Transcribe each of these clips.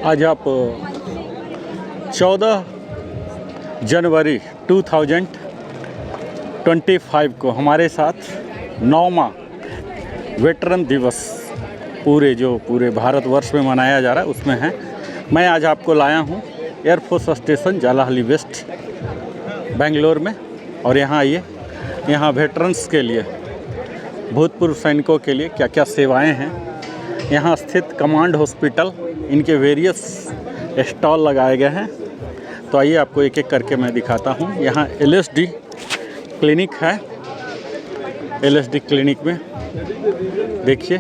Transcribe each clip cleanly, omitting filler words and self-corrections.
आज आप 14 जनवरी 2025 को हमारे साथ 9वां वेटरन दिवस पूरे भारतवर्ष में मनाया जा रहा है, उसमें है। मैं आज आपको लाया हूँ एयरफोर्स स्टेशन जालाहली वेस्ट बेंगलोर में। और यहाँ आइए, यहाँ वेटरन्स के लिए, भूतपूर्व सैनिकों के लिए क्या क्या सेवाएं हैं। यहाँ स्थित कमांड हॉस्पिटल, इनके वेरियस स्टॉल लगाए गए हैं। तो आइए आपको एक एक करके मैं दिखाता हूँ। यहाँ LSD क्लिनिक है। LSD क्लिनिक में देखिए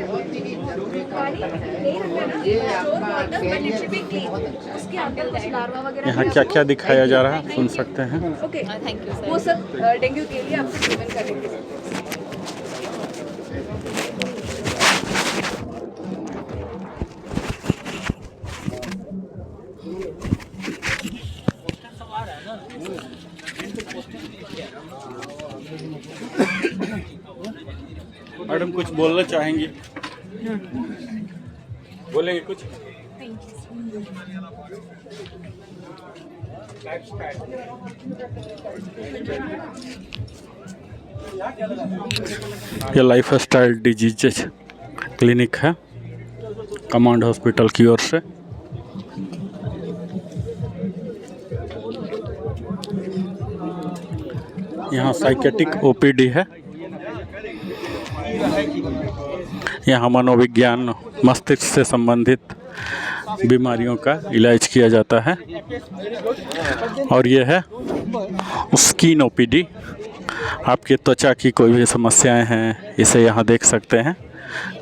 यहाँ क्या क्या दिखाया जा रहा है, सुन सकते हैं। वो सब डेंगू के लिए आपको ट्रीटमेंट करेंगे। मैडम कुछ बोलना चाहेंगी? बोलेंगे कुछ? ये लाइफ स्टाइल डिजीज क्लिनिक है कमांड हॉस्पिटल की ओर से। यहाँ साइकेट्रिक OPD है। यहाँ मनोविज्ञान, मस्तिष्क से संबंधित बीमारियों का इलाज किया जाता है। और ये है स्किन OPD। आपकी त्वचा की कोई भी समस्याएं हैं, इसे यहाँ देख सकते हैं।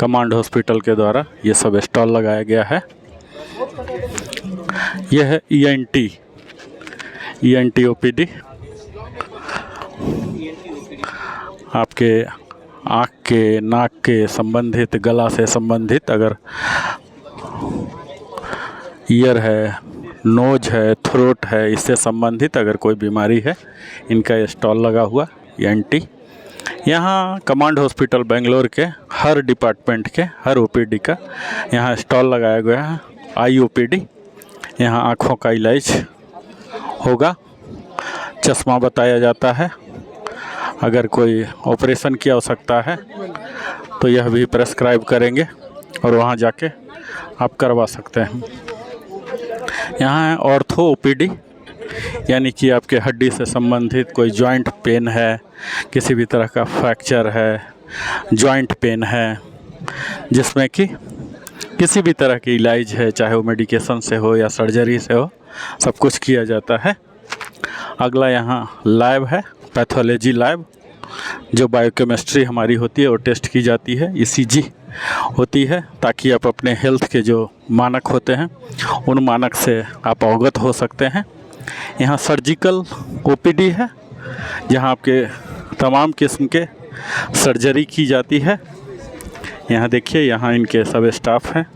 कमांड हॉस्पिटल के द्वारा ये सब स्टॉल लगाया गया है। यह है ENT OPD। आपके आँख के, नाक के संबंधित, गला से संबंधित, अगर ईयर है, नोज है, थ्रोट है, इससे संबंधित अगर कोई बीमारी है, इनका स्टॉल लगा हुआ ENT। यहाँ कमांड हॉस्पिटल बेंगलोर के हर डिपार्टमेंट के हर OPD का यहाँ स्टॉल लगाया गया है। IOPD, यहाँ आँखों का इलाज होगा। चश्मा बताया जाता है। अगर कोई ऑपरेशन की आवश्यकता है तो यह भी प्रेस्क्राइब करेंगे और वहाँ जाके आप करवा सकते हैं। यहाँ है ऑर्थो OPD, यानी कि आपके हड्डी से संबंधित कोई जॉइंट पेन है, किसी भी तरह का फ्रैक्चर है, जॉइंट पेन है, जिसमें कि किसी भी तरह की इलाज है, चाहे वो मेडिकेशन से हो या सर्जरी से हो, सब कुछ किया जाता है। अगला यहाँ लैब है, पैथोलॉजी लैब, जो बायोकेमिस्ट्री हमारी होती है वो टेस्ट की जाती है। ECG होती है, ताकि आप अपने हेल्थ के जो मानक होते हैं उन मानक से आप अवगत हो सकते हैं। यहाँ सर्जिकल OPD है, जहाँ आपके तमाम किस्म के सर्जरी की जाती है। यहाँ देखिए, यहाँ इनके सब स्टाफ हैं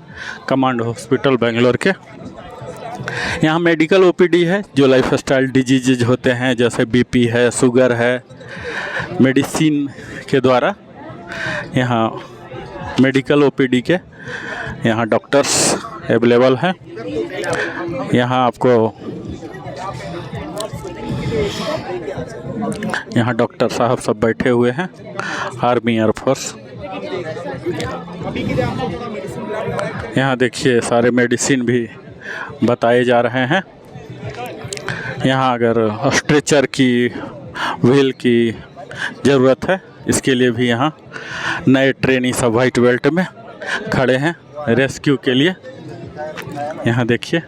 कमांड हॉस्पिटल बेंगलोर के। यहाँ मेडिकल OPD है, जो लाइफ स्टाइल डिजीज होते हैं, जैसे BP है, शुगर है, मेडिसिन के द्वारा यहाँ मेडिकल OPD के यहाँ डॉक्टर्स अवेलेबल हैं। यहाँ आपको यहाँ डॉक्टर साहब सब बैठे हुए हैं, आर्मी एयरफोर्स। यहाँ देखिए सारे मेडिसिन भी बताए जा रहे हैं। यहाँ अगर स्ट्रेचर की, व्हील की ज़रूरत है, इसके लिए भी यहाँ नए ट्रेनी सब वाइट बेल्ट में खड़े हैं रेस्क्यू के लिए। यहाँ देखिए,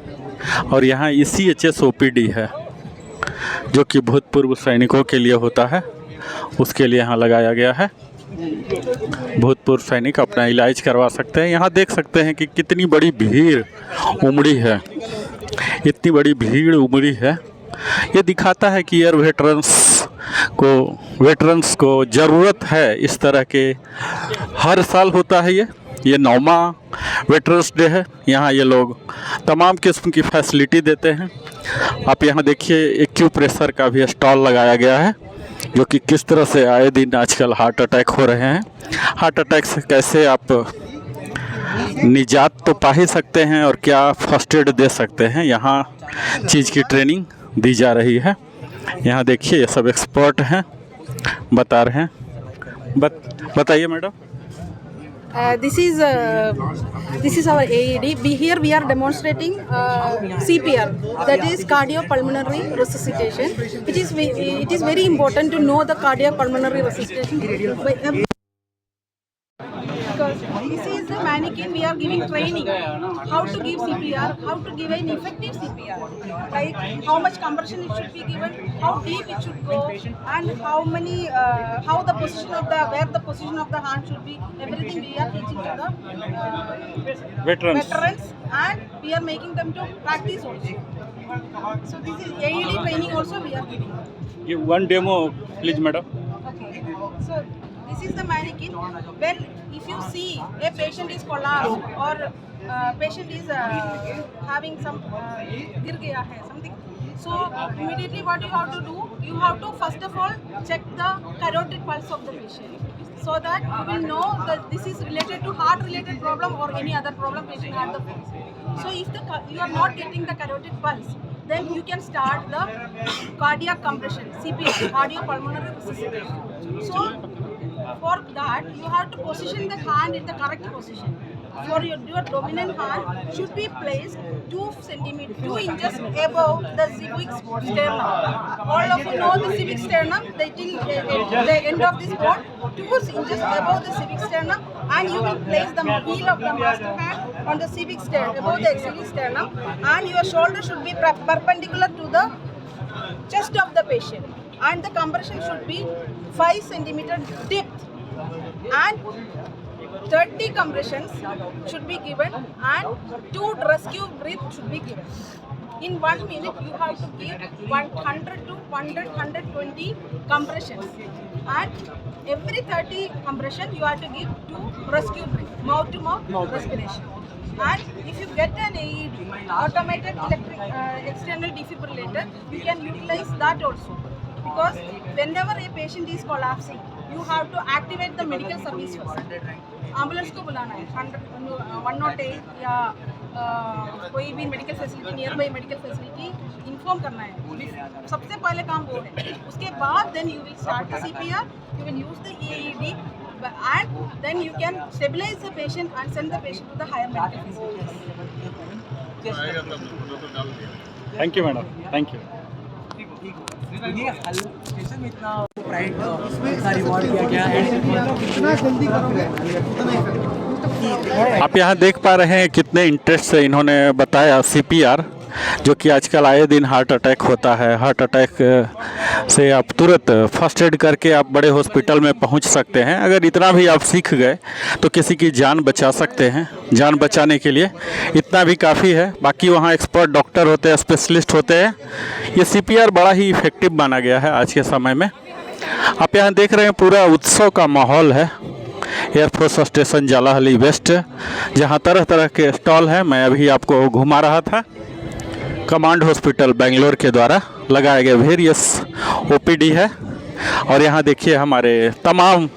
और यहाँ ECHS OPD है, जो कि भूतपूर्व सैनिकों के लिए होता है, उसके लिए यहाँ लगाया गया है। भूतपूर्व सैनिक अपना इलाज करवा सकते हैं। यहाँ देख सकते हैं कि कितनी बड़ी भीड़ उमड़ी है, इतनी बड़ी भीड़ उमड़ी है। ये दिखाता है कि एयर वेटरन्स को ज़रूरत है इस तरह के। हर साल होता है ये 9वां वेटरन्स डे है। यहाँ ये लोग तमाम किस्म की फैसिलिटी देते हैं। आप यहाँ देखिए, एक्यूप्रेशर का भी स्टॉल लगाया गया है, जो कि किस तरह से आए दिन आजकल हार्ट अटैक हो रहे हैं। हार्ट अटैक से कैसे आप निजात तो पा ही सकते हैं और क्या फर्स्ट एड दे सकते हैं, यहाँ चीज़ की ट्रेनिंग दी जा रही है। यहाँ देखिए ये सब एक्सपर्ट हैं, बता रहे हैं। बताइए madam. This is our AED. Here we are demonstrating CPR, that is cardiopulmonary resuscitation. It is very important to know the cardiopulmonary resuscitation. Because this is the mannequin, we are giving training how to give CPR, how to give an effective CPR, like how much compression it should be given, how deep it should go, and how the position of where the position of the hand should be. Everything we are teaching to the veterans, and we are making them to practice also. So this is AED training also we are giving. Give one demo please madam. Okay. So this is the mannequin. When if you see a patient is collapsed or patient is having some gir gaya hai something, so immediately what you have to do, you have to first of all check the carotid pulse of the patient, so that you will know that this is related to heart related problem or any other problem patient had the face. So if you are not getting the carotid pulse, then you can start the cardiac compression, CPR, cardiopulmonary resuscitation. So for that you have to position the hand in the correct position. For your dominant hand should be placed 2 inches above the civic sternum. All of you know the civic sternum, the end of this bone, 2 inches above the civic sternum, and you will place the heel of the master hand on the civic sternum, above the axillary sternum, and your shoulder should be perpendicular to the chest of the patient, and the compression should be 5 centimeter depth, and 30 compressions should be given, and 2 rescue breaths should be given. In 1 minute you have to give 100 to 120 compressions, and every 30 compression you have to give 2 rescue breaths, mouth to mouth respiration. And if you get an AED, automated external defibrillator, you can utilize that also, because whenever a patient is collapsing, you have to activate the medical service first. Ambulance को बुलाना है, 108 या कोई भी medical facility, nearby medical facility inform करना है। सबसे पहले काम वो है। उसके बाद then you will start the CPR, you will use the AED, and then you can stabilize the patient and send the patient to the higher medical facilities. Thank you madam, thank you. आप यहाँ देख पा रहे हैं कितने interest से इन्होंने बताया CPR, जो कि आजकल आए दिन हार्ट अटैक होता है। हार्ट अटैक से आप तुरंत फर्स्ट एड करके आप बड़े हॉस्पिटल में पहुंच सकते हैं। अगर इतना भी आप सीख गए तो किसी की जान बचा सकते हैं। जान बचाने के लिए इतना भी काफ़ी है। बाकी वहाँ एक्सपर्ट डॉक्टर होते हैं, स्पेशलिस्ट होते हैं। ये CPR बड़ा ही इफ़ेक्टिव माना गया है आज के समय में। आप यहाँ देख रहे हैं पूरा उत्सव का माहौल है। एयरफोर्स स्टेशन जालाहली वेस्ट, जहाँ तरह तरह के स्टॉल हैं, मैं अभी आपको घुमा रहा था। कमांड हॉस्पिटल बेंगलोर के द्वारा लगाए गए वेरियस OPD है। और यहाँ देखिए हमारे तमाम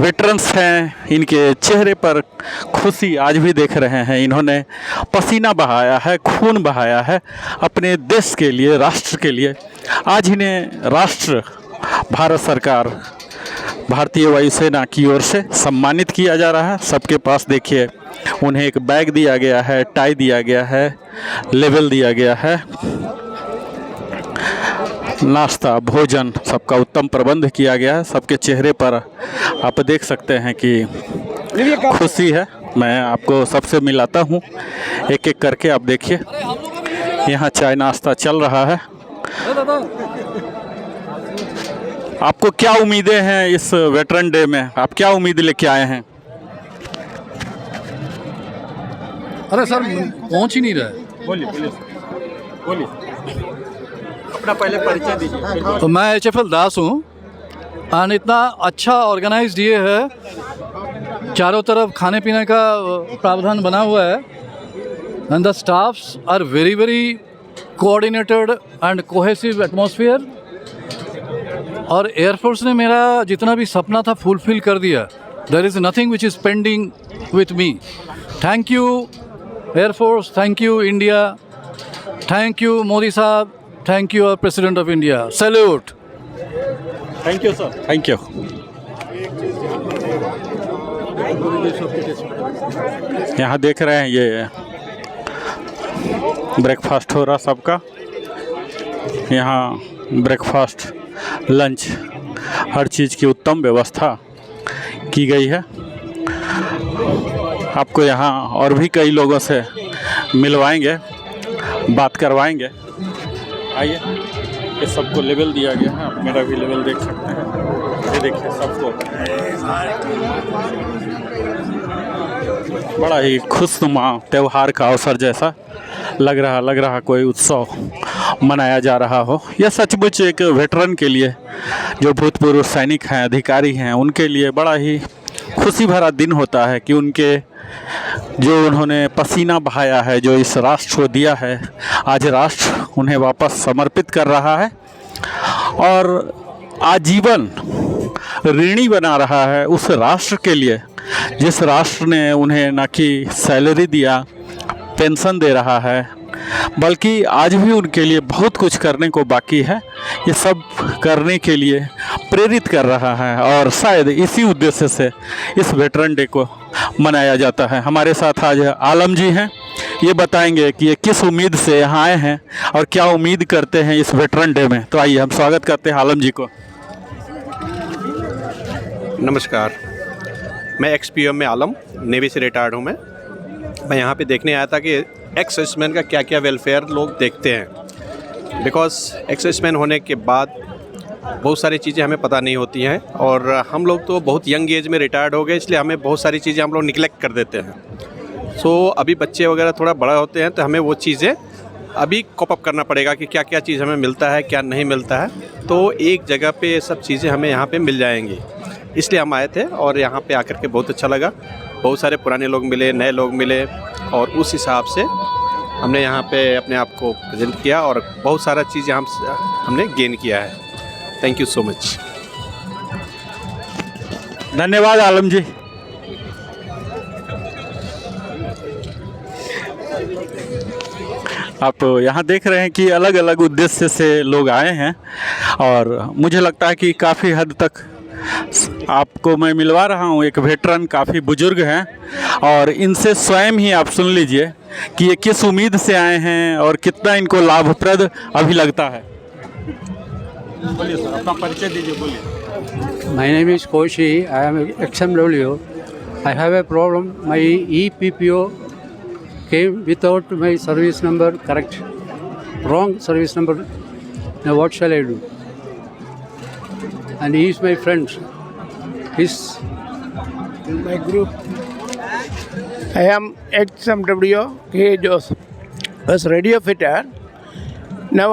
वेटरन्स हैं, इनके चेहरे पर खुशी आज भी देख रहे हैं। इन्होंने पसीना बहाया है, खून बहाया है अपने देश के लिए, राष्ट्र के लिए। आज इन्हें राष्ट्र, भारत सरकार, भारतीय वायुसेना की ओर से सम्मानित किया जा रहा है। सबके पास देखिए उन्हें एक बैग दिया गया है, टाई दिया गया है, लेवल दिया गया है। नाश्ता, भोजन, सबका उत्तम प्रबंध किया गया है। सबके चेहरे पर आप देख सकते हैं कि खुशी है। मैं आपको सबसे मिलाता हूँ एक एक करके। आप देखिए यहाँ चाय नाश्ता चल रहा है। आपको क्या उम्मीदें हैं इस वेटरन डे में? आप क्या उम्मीद लेके आए हैं? अरे सर पहुंच ही नहीं रहा। बोलिए बोलिए, अपना पहले परिचय दीजिए। तो मैं HFL दास हूँ, और इतना अच्छा ऑर्गेनाइज ये है, चारों तरफ खाने पीने का प्रावधान बना हुआ है, and the staffs are very very coordinated and cohesive atmosphere. और एयरफोर्स ने मेरा जितना भी सपना था फुलफिल कर दिया। There is nothing which is pending with me. Thank you, Air Force. Thank you, India. Thank you, Modi Saab. Thank you, our President of India. Salute. Thank you sir, thank you. यहाँ देख रहे हैं ये breakfast हो रहा सबका। यहाँ breakfast, lunch, हर चीज़ की उत्तम व्यवस्था की गई है। आपको यहाँ और भी कई लोगों से मिलवाएंगे, बात करवाएंगे। आइए, ये सबको लेवल दिया गया है, आप मेरा भी लेवल देख सकते हैं। ये देखिए सबको बड़ा ही खुशनुमा त्यौहार का अवसर जैसा लग रहा कोई उत्सव मनाया जा रहा हो। यह सचमुच एक वेटरन के लिए, जो भूतपूर्व सैनिक हैं, अधिकारी हैं, उनके लिए बड़ा ही खुशी भरा दिन होता है कि उनके जो उन्होंने पसीना बहाया है, जो इस राष्ट्र को दिया है, आज राष्ट्र उन्हें वापस समर्पित कर रहा है और आजीवन ऋणी बना रहा है उस राष्ट्र के लिए, जिस राष्ट्र ने उन्हें न कि सैलरी दिया, पेंशन दे रहा है, बल्कि आज भी उनके लिए बहुत कुछ करने को बाकी है। ये सब करने के लिए प्रेरित कर रहा है और शायद इसी उद्देश्य से इस वेटरन डे को मनाया जाता है। हमारे साथ आज आलम जी हैं, ये बताएंगे कि ये किस उम्मीद से यहाँ आए हैं और क्या उम्मीद करते हैं इस वेटरन डे में। तो आइए हम स्वागत करते हैं आलम जी को। नमस्कार, मैं XPM में आलम, नेवी से रिटायर्ड हूँ। मैं यहाँ पे देखने आया था कि एक्स सर्विसमैन का क्या क्या वेलफेयर लोग देखते हैं। बिकॉज एक्स सर्विसमैन होने के बाद बहुत सारी चीज़ें हमें पता नहीं होती हैं और हम लोग तो बहुत यंग एज में रिटायर्ड हो गए, इसलिए हमें बहुत सारी चीज़ें हम लोग निगलेक्ट कर देते हैं। सो अभी बच्चे वगैरह थोड़ा बड़ा होते हैं तो हमें वो चीज़ें अभी कॉप अप करना पड़ेगा कि क्या क्या चीज़ हमें मिलता है, क्या नहीं मिलता है। तो एक जगह पे ये सब चीज़ें हमें यहाँ पे मिल जाएंगी, इसलिए हम आए थे और यहाँ पे आकर के बहुत अच्छा लगा। बहुत सारे पुराने लोग मिले, नए लोग मिले और उस हिसाब से हमने यहाँ पे अपने आप को प्रेजेंट किया और बहुत सारा चीज़ यहाँ हमने गेन किया है। Thank you so much. धन्यवाद आलम जी। आप यहाँ देख रहे हैं कि अलग अलग उद्देश्य से लोग आए हैं और मुझे लगता है कि काफ़ी हद तक आपको मैं मिलवा रहा हूँ एक वेटरन, काफ़ी बुजुर्ग हैं और इनसे स्वयं ही आप सुन लीजिए कि ये किस उम्मीद से आए हैं और कितना इनको लाभप्रद अभी लगता है। बोलिए सर, अपना परिचय दीजिए, बोलिए। My name is Koshi. I am XMW. I have a problem. My EPPO came without my service number correct. Wrong service number. Now what shall I do? And he is my friend. He's my group. I am XMW K. Joseph. Was radio fitter. Now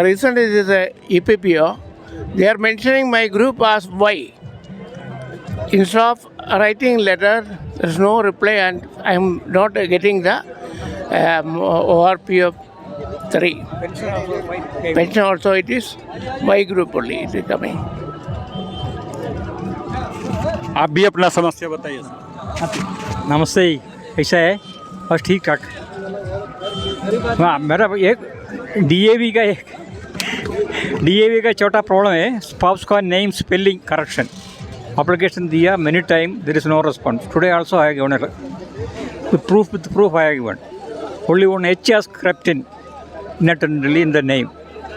recently this EPPO, they are mentioning my group as Y. Instead of writing letter, there is no reply and I am not getting the ORPF 3. Pension also it is Y group only it is coming. आप भी अपना समस्या बताइए sir. नमस्ते, ऐसा है बस ठीक ठाक। हाँ, मेरा एक डीएवी का छोटा प्रॉब्लम है। स्पाउस का नेम स्पेलिंग करेक्शन एप्लीकेशन दिया many time, there is no response. Today also I given with proof I given only one H has crept in inadvertently in the name.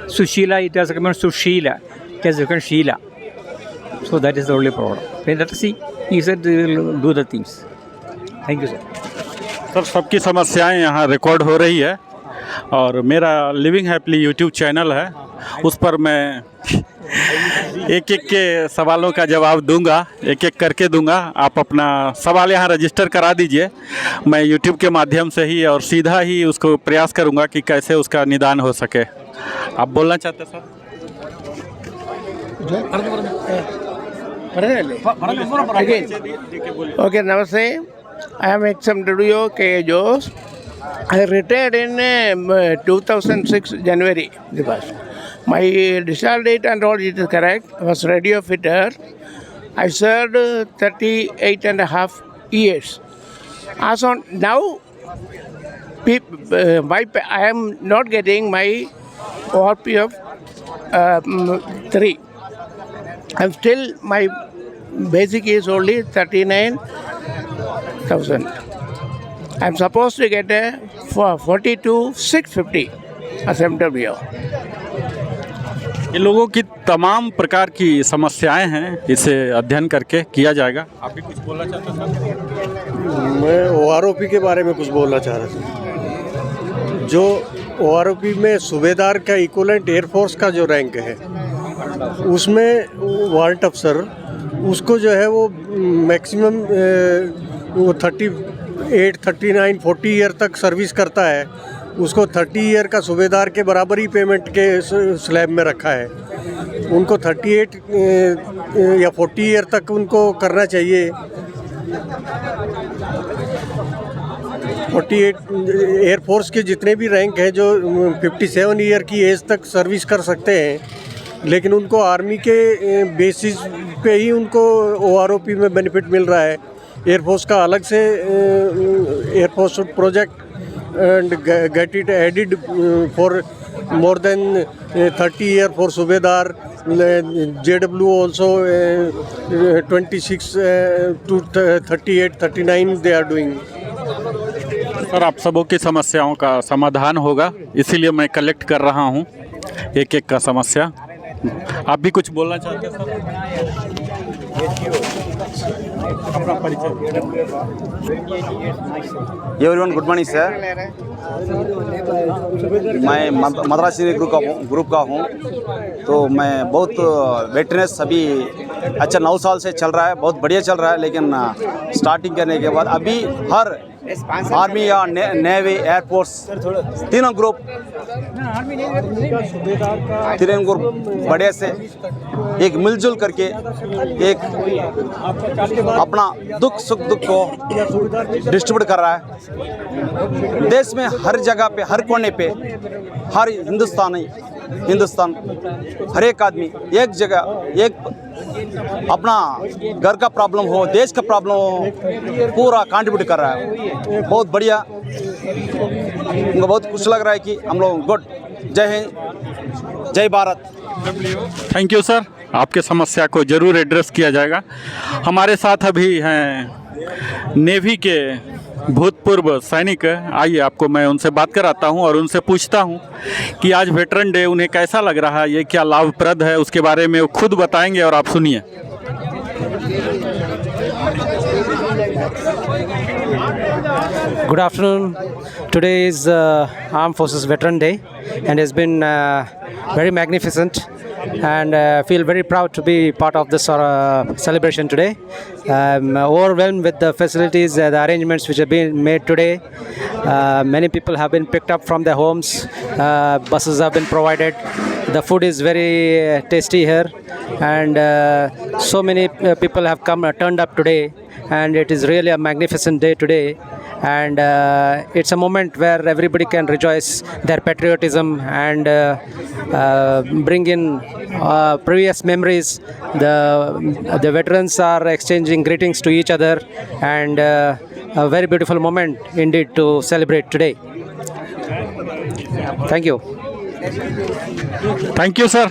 Sushila, it has become Sushila, it has become Sheila. So that is the only problem. Let's see, he said they will do the things. Thank you sir. Sir, सबकी समस्याएं यहाँ record हो रही है और मेरा living happily YouTube channel है, उस पर मैं एक एक के सवालों का जवाब दूंगा, एक एक करके दूंगा। आप अपना सवाल यहाँ रजिस्टर करा दीजिए, मैं यूट्यूब के माध्यम से ही और सीधा ही उसको प्रयास करूंगा कि कैसे उसका निदान हो सके। आप बोलना चाहते sir? Okay, namaste. I am XMW K. Jose. I retired in 2006 January. My discharge date and all it is correct. I was radio fitter. I served 38 and a half years. Also now, I am not getting my ORPF 3. I'm still, my basic is only 39,000. I'm supposed to get a 42,650 as MWO. इन लोगों की तमाम प्रकार की समस्याएं हैं, इसे अध्ययन करके किया जाएगा। आप भी कुछ बोलना चाहते हैं? मैं OROP के बारे में कुछ बोलना चाह रहा था। जो OROP में सूबेदार का इक्वलेंट एयरफोर्स का जो रैंक है, उसमें वार्ड अफसर उसको जो है वो मैक्सिमम वो 38, 39, 40 ईयर तक सर्विस करता है। उसको 30 ईयर का सूबेदार के बराबर ही पेमेंट के स्लैब में रखा है। उनको 38 या 40 ईयर तक उनको करना चाहिए। 48 एयरफोर्स के जितने भी रैंक हैं जो 57 ईयर की एज तक सर्विस कर सकते हैं, लेकिन उनको आर्मी के बेसिस पे ही उनको OROP में बेनिफिट मिल रहा है। एयरफोर्स का अलग से air force project and get it added for more than 30 year for Subedar, JW also 26 to 38, 39 they are doing. Sir, आप सबों की समस्याओं का समाधान होगा, इसीलिए मैं कलेक्ट कर रहा हूँ एक एक का समस्या। आप भी कुछ बोलना चाहते हैं सर? अपना परिचय। Everyone good morning sir. मैं मद्रास ग्रुप का हूँ। तो मैं बहुत वेटनेस अभी अच्छा 9 साल से चल रहा है, बहुत बढ़िया चल रहा है। लेकिन स्टार्टिंग करने के बाद अभी हर आर्मी या नेवी एयरफोर्स तीनों ग्रुप बढ़िया से एक मिलजुल करके एक अपना दुख सुख को डिस्ट्रीब्यूट कर रहा है। देश में हर जगह पे, हर कोने पे, हर हिंदुस्तान हर एक आदमी एक जगह एक अपना घर का प्रॉब्लम हो, देश का प्रॉब्लम हो, पूरा कंट्रीब्यूट कर रहा है। बहुत बढ़िया, उनको बहुत खुश लग रहा है कि हम लोग गुड। जय हिंद, जय भारत। थैंक यू सर, आपके समस्या को ज़रूर एड्रेस किया जाएगा। हमारे साथ अभी हैं नेवी के भूतपूर्व सैनिक। आइए आपको मैं उनसे बात कराता हूं और उनसे पूछता हूं कि आज वेटरन डे उन्हें कैसा लग रहा है, ये क्या लाभप्रद है, उसके बारे में वो खुद बताएंगे और आप सुनिए। Good afternoon. Today is Armed Forces Veteran Day and it's been very magnificent, and I feel very proud to be part of this celebration today. I'm overwhelmed with the facilities, the arrangements which have been made today. Many people have been picked up from their homes. Buses have been provided. The food is very tasty here, and so many people have turned up today, and it is really a magnificent day today. And it's a moment where everybody can rejoice their patriotism and bring in previous memories. The veterans are exchanging greetings to each other, and a very beautiful moment indeed to celebrate today. Thank you. Thank you sir.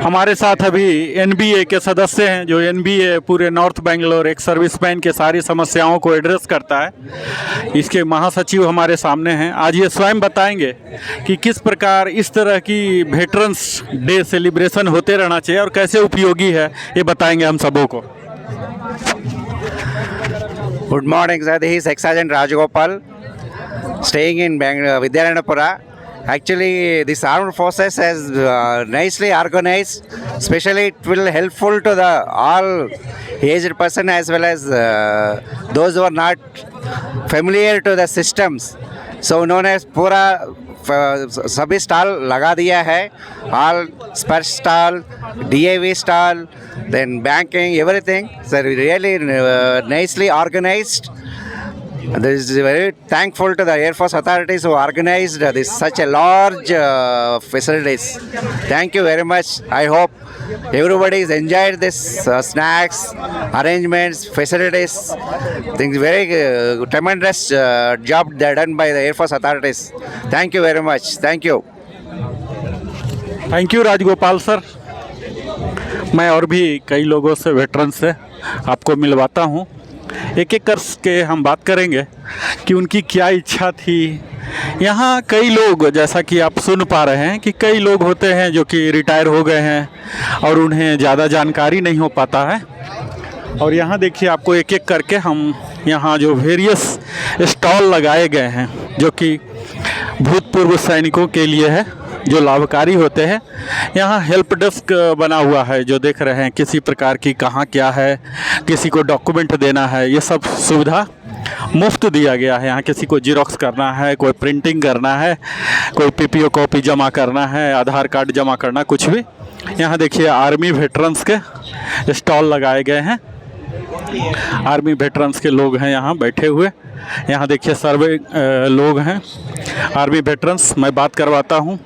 हमारे साथ अभी NBA के सदस्य हैं, जो NBA पूरे north Bangalore एक serviceman के सारी समस्याओं को एड्रेस करता है। इसके महासचिव हमारे सामने हैं। आज ये स्वयं बताएंगे कि किस प्रकार इस तरह की वेटरन्स डे सेलिब्रेशन होते रहना चाहिए और कैसे उपयोगी है, ये बताएंगे हम सबों को। Good morning, sir. This is Ex-Sergeant Rajagopal, staying in Vidyanandapura. Actually, this armed forces has nicely organized. Especially, it will helpful to the all aged person as well as those who are not familiar to the systems. So, उन्होंने पूरा सभी stall लगा दिया है. All Sparsh stall, DAV stall, then banking, everything. So, really nicely organized. This is very thankful to the Air Force authorities who organized this such a large facilities. Thank you very much. I hope everybody has enjoyed this snacks, arrangements, facilities. Things very tremendous job they done by the Air Force authorities. Thank you very much. Thank you. Thank you Rajagopal sir. मैं और भी कई लोगों से, veteran से आपको मिलवाता हूँ। एक एक करके हम बात करेंगे कि उनकी क्या इच्छा थी। यहाँ कई लोग, जैसा कि आप सुन पा रहे हैं, कि कई लोग होते हैं जो कि रिटायर हो गए हैं और उन्हें ज़्यादा जानकारी नहीं हो पाता है। और यहाँ देखिए, आपको एक एक करके हम यहाँ जो वेरियस स्टॉल लगाए गए हैं जो कि भूतपूर्व सैनिकों के लिए है, जो लाभकारी होते हैं। यहाँ हेल्प डेस्क बना हुआ है जो देख रहे हैं, किसी प्रकार की कहाँ क्या है, किसी को डॉक्यूमेंट देना है, ये सब सुविधा मुफ्त दिया गया है। यहाँ किसी को जीरोक्स करना है, कोई प्रिंटिंग करना है, कोई पीपीओ कॉपी जमा करना है, आधार कार्ड जमा करना, कुछ भी। यहाँ देखिए आर्मी वेटरन्स के स्टॉल लगाए गए हैं। आर्मी वेटरन्स के लोग हैं यहाँ बैठे हुए। यहाँ देखिए सर्वे लोग हैं आर्मी वेटरन्स। मैं बात करवाता हूँ।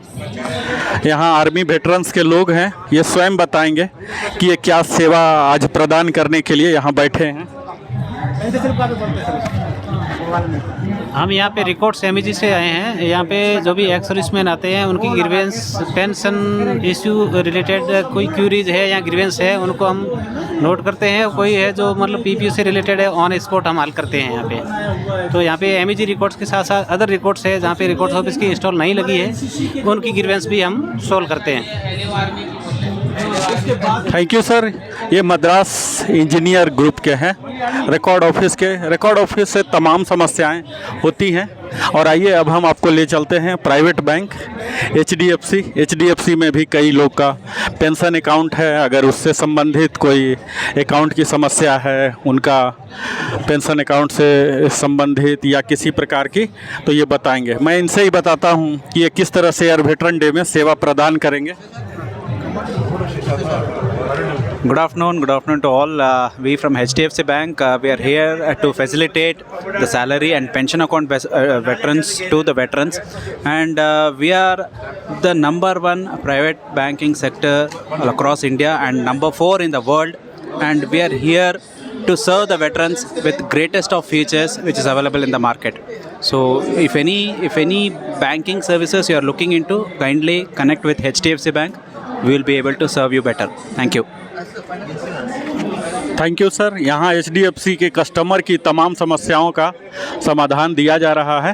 यहाँ आर्मी वेटरन्स के लोग हैं, ये स्वयं बताएंगे कि ये क्या सेवा आज प्रदान करने के लिए यहाँ बैठे हैं। हम यहाँ पे रिकॉर्ड्स एमईजी से आए हैं। यहाँ पे जो भी एक्स सर्विसमैन आते हैं उनकी ग्रीवेंस, पेंशन इश्यू रिलेटेड कोई क्यूरीज है या ग्रीवेंस है, उनको हम नोट करते हैं। कोई है जो मतलब पीपीयू से रिलेटेड है, ऑन स्पॉट हम हल करते हैं यहाँ पे। तो यहाँ पे एमईजी रिकॉर्ड्स के साथ साथ अदर रिकॉर्ड्स है जहाँ पे रिकॉर्ड्स ऑफिस की इंस्टॉल नहीं लगी है, उनकी ग्रीवेंस भी हम सोल्व करते हैं। Thank you sir. ये मद्रास इंजीनियर ग्रुप के हैं, रिकॉर्ड ऑफिस के। रिकॉर्ड ऑफिस से तमाम समस्याएं होती हैं। और आइए अब हम आपको ले चलते हैं प्राइवेट बैंक एचडीएफसी। एचडीएफसी में भी कई लोग का पेंशन अकाउंट है। अगर उससे संबंधित कोई अकाउंट की समस्या है, उनका पेंशन अकाउंट से संबंधित या किसी प्रकार की, तो ये बताएंगे। मैं इनसे ही बताता हूँ कि ये किस तरह से एयर वेटरन डे में सेवा प्रदान करेंगे। Good afternoon to all. We from HDFC Bank, we are here to facilitate the salary and pension account veterans to the veterans, and we are the number one private banking sector across India and number 4 in the world, and we are here to serve the veterans with greatest of features which is available in the market. So if any banking services you are looking into, kindly connect with HDFC Bank. We will be able to serve you better. Thank you. Thank you sir. यहाँ HDFC के customer की तमाम समस्याओं का समाधान दिया जा रहा है।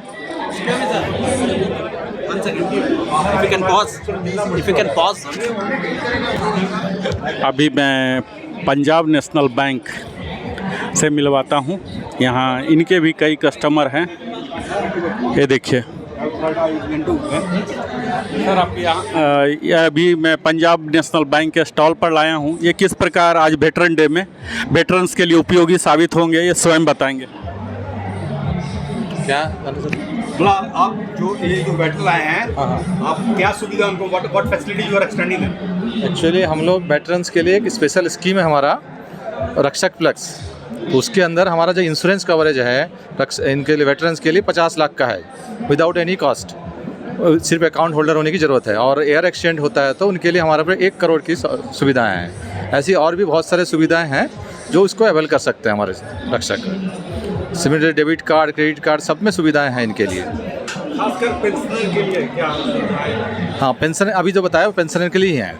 अभी मैं पंजाब नेशनल बैंक से मिलवाता हूँ। यहाँ इनके भी कई कस्टमर हैं। ये देखिए सर, आप यहाँ अभी मैं पंजाब नेशनल बैंक के स्टॉल पर लाया हूँ। ये किस प्रकार आज वेटरन डे में वेटरन्स के लिए उपयोगी साबित होंगे, ये स्वयं बताएंगे। क्या आप जो वेटर आए हैं, आप क्या सुविधा उनको, what facility you are extending? Actually हम लोग वेटरन्स के लिए एक स्पेशल स्कीम है हमारा, रक्षक प्लस। उसके अंदर हमारा जो इंश्योरेंस कवरेज है इनके लिए, वेटरन्स के लिए 50 लाख का है विदाउट एनी कॉस्ट। सिर्फ अकाउंट होल्डर होने की ज़रूरत है। और एयर एक्सचेंज होता है तो उनके लिए हमारे पर 1 करोड़ की सुविधाएं हैं। ऐसी और भी बहुत सारे सुविधाएं हैं जो उसको अवेल कर सकते हैं हमारे रक्षक। Similar debit card, credit card, सब में सुविधाएं हैं इनके लिए। खासकर पेंशनर के लिए क्या सुविधाएं? हाँ, पेंशन अभी जो बताया वो पेंशनर के लिए ही हैं।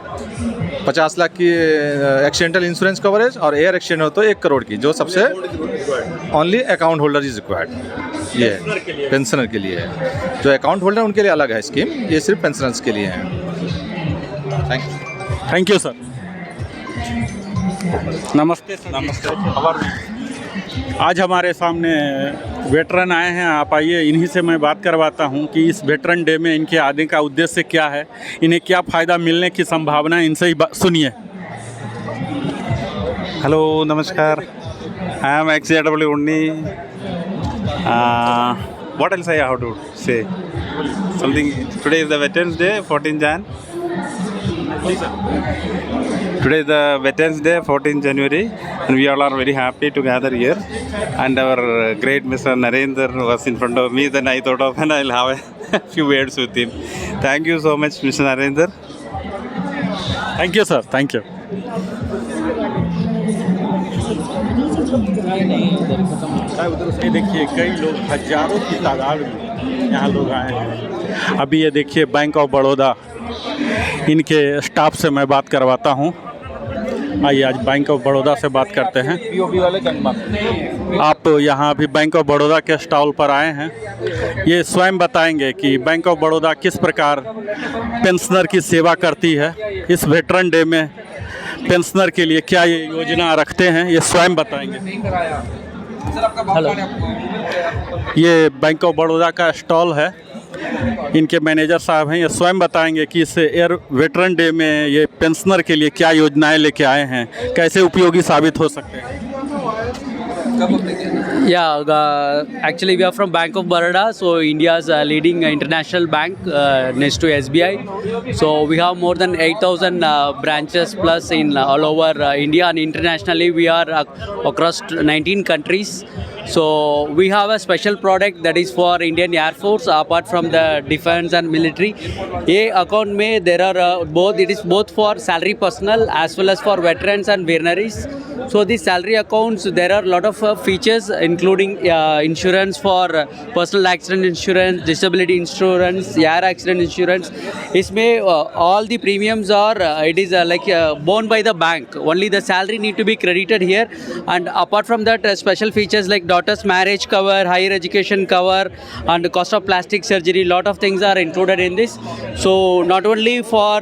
50 लाख की एक्सीडेंटल इंश्योरेंस कवरेज और एयर एक्सचेंज हो तो 1 करोड़ की, जो सबसे only account holder is required. ये पेंशनर के लिए है। जो अकाउंट होल्डर उनके लिए अलग है स्कीम, ये सिर्फ पेंशनर्स के लिए है। Thank you sir. नमस्ते सर। नमस्ते। आज हमारे सामने वेटरन आए हैं। आप आइए, इन्हीं से मैं बात करवाता हूं कि इस वेटरन डे में इनके आने का उद्देश्य क्या है, इन्हें क्या फ़ायदा मिलने की संभावना है, इनसे ही सुनिए। हेलो, नमस्कार। I am XJW Unni. What else I have to say? Something. Today is the Veterans Day, 14 Jan. Today is the Veterans Day, 14th January, and we all are very happy to gather here. And our great Mr. Narendra was in front of me. Then I thought of, and I'll have a few words with him. Thank you so much, Mr. Narendra. Thank you sir, thank you. ये देखिए कई लोग, हजारों की तादाद में यहाँ लोग आए हैं। अभी ये देखिए बैंक ऑफ बड़ौदा, इनके स्टाफ से मैं बात करवाता हूँ। आइए आज बैंक ऑफ बड़ौदा से बात करते हैं। आप यहाँ अभी बैंक ऑफ बड़ौदा के स्टॉल पर आए हैं, ये स्वयं बताएंगे कि बैंक ऑफ बड़ौदा किस प्रकार पेंशनर की सेवा करती है। इस वेटरन डे में पेंशनर के लिए क्या ये योजना रखते हैं, ये स्वयं बताएंगे। ये बैंक ऑफ बड़ौदा का स्टॉल है, इनके मैनेजर साहब हैं, ये स्वयं बताएंगे कि इस एयर वेटरन डे में ये पेंशनर के लिए क्या योजनाएं लेके आए हैं, कैसे उपयोगी साबित हो सकते हैं। Actually we are from Bank of Baroda, so India's leading international bank next to SBI. So we have more than 8,000 branches plus in all over India, and internationally we are across 19 countries. So we have a special product that is for Indian Air Force apart from the defense and military. ये account में there are both, it is both for salary personnel as well as for veterans and veterinaries. So these salary accounts, there are a lot of features including insurance for personal accident insurance, disability insurance, air accident insurance. इसमें all the premiums are it is like borne by the bank. Only the salary need to be credited here, and apart from that special features like daughter's marriage cover, higher education cover, and the cost of plastic surgery. Lot of things are included in this. So not only for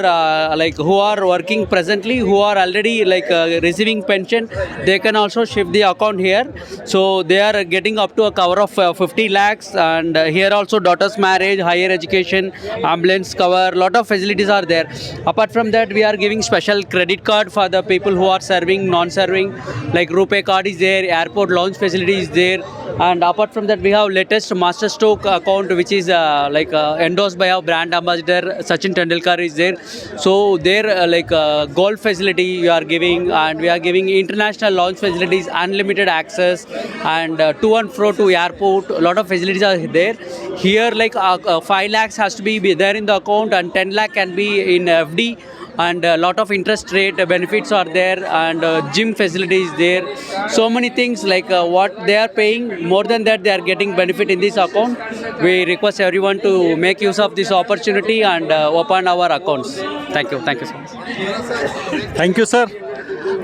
like who are working presently, who are already like receiving pension, they can also shift the account here. So they are getting up to a cover of 50 lakhs, and here also daughter's marriage, higher education, ambulance cover, lot of facilities are there. Apart from that, we are giving special credit card for the people who are serving, non-serving, like RuPay card is there, airport lounge facility is there. And apart from that, we have latest Master Stroke account, which is like endorsed by our brand ambassador Sachin Tendulkar is there. So there like golf facility we are giving, and we are giving international launch facilities, unlimited access, and to and fro to airport. A lot of facilities are there. Here like 5 lakhs has to be there in the account, and 10 lakh can be in FD. And a lot of interest rate benefits are there, and gym facilities there. So many things like what they are paying, more than that they are getting benefit in this account. We request everyone to make use of this opportunity and open our accounts. Thank you so much. Thank you sir.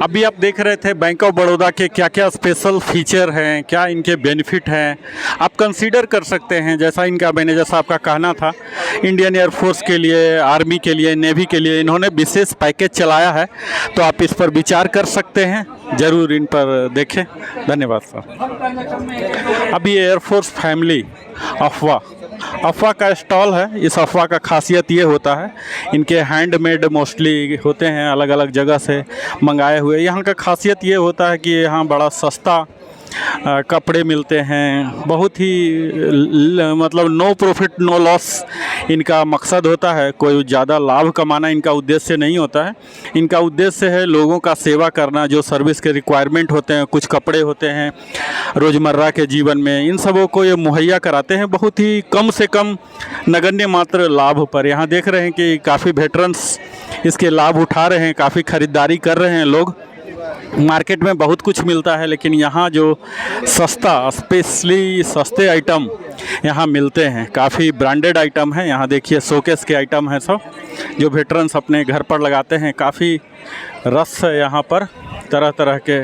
अभी आप देख रहे थे bank of Baroda के क्या क्या special feature हैं, क्या इनके बेनिफिट हैं, आप कंसीडर कर सकते हैं। जैसा इनका मैनेजर साहब का कहना था, इंडियन एयरफोर्स के लिए, आर्मी के लिए, नेवी के लिए इन्होंने विशेष पैकेज चलाया है, तो आप इस पर विचार कर सकते हैं, ज़रूर इन पर देखें। धन्यवाद सर। अभी एयरफोर्स फैमिली अफवाह का स्टॉल है। इस अफवाह का खासियत ये होता है, इनके हैंडमेड मोस्टली होते हैं, अलग अलग जगह से मंगाए हुए। यहाँ का खासियत ये होता है कि यहाँ बड़ा सस्ता कपड़े मिलते हैं, बहुत ही मतलब नो प्रॉफिट नो लॉस इनका मकसद होता है। कोई ज़्यादा लाभ कमाना इनका उद्देश्य नहीं होता है, इनका उद्देश्य है लोगों का सेवा करना। जो सर्विस के रिक्वायरमेंट होते हैं, कुछ कपड़े होते हैं रोज़मर्रा के जीवन में, इन सबों को ये मुहैया कराते हैं बहुत ही कम से कम नगण्य मात्र लाभ पर। यहाँ देख रहे हैं कि काफ़ी वेटरन्स इसके लाभ उठा रहे हैं, काफ़ी ख़रीदारी कर रहे हैं लोग। मार्केट में बहुत कुछ मिलता है, लेकिन यहाँ जो सस्ता, स्पेशली सस्ते आइटम यहाँ मिलते हैं, काफ़ी ब्रांडेड आइटम है। यहाँ देखिए शोकेस के आइटम हैं सब, जो वेटरन्स अपने घर पर लगाते हैं। काफ़ी रस है यहाँ पर, तरह तरह के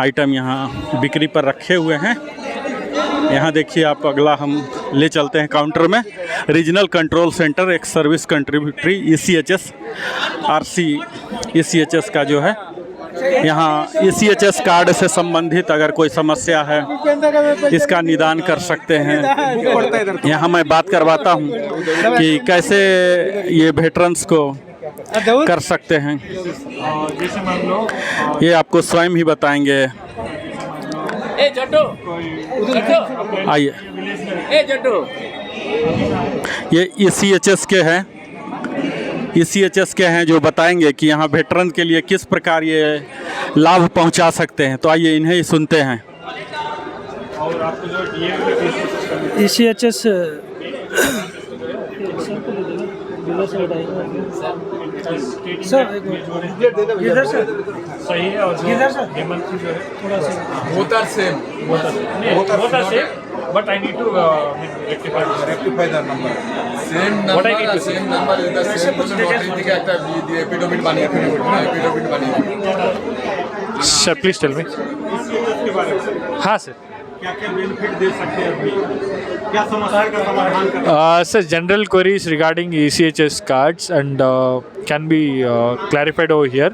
आइटम यहाँ बिक्री पर रखे हुए हैं। यहाँ देखिए आप, अगला हम ले चलते हैं काउंटर में। रीजनल कंट्रोल सेंटर, एक service contributory ECHS RC ECHS का जो है, यहाँ ECHS कार्ड से संबंधित अगर कोई समस्या है, इसका निदान कर सकते हैं। यहाँ मैं बात करवाता हूँ कि कैसे ये वेटरन्स को कर सकते हैं, ये आपको स्वयं ही बताएंगे। आइए, ये ECHS के हैं, ECHS के हैं जो बताएंगे कि यहाँ वेटरन के लिए किस प्रकार ये लाभ पहुँचा सकते हैं। तो आइए इन्हें ही सुनते हैं। और आपको जो ECHS इधर से सही है और इधर से हेमंत की जो है थोड़ा सा both are same but I need to rectify the number what I need to same number is the same notification একটা এপিডোমিট বানিয়ে sir please tell me हाँ sir क्या-क्या बेनिफिट दे सकते हैं अभी, क्या समस्या का समाधान कर sir general queries regarding ECHS cards and can be clarified over here।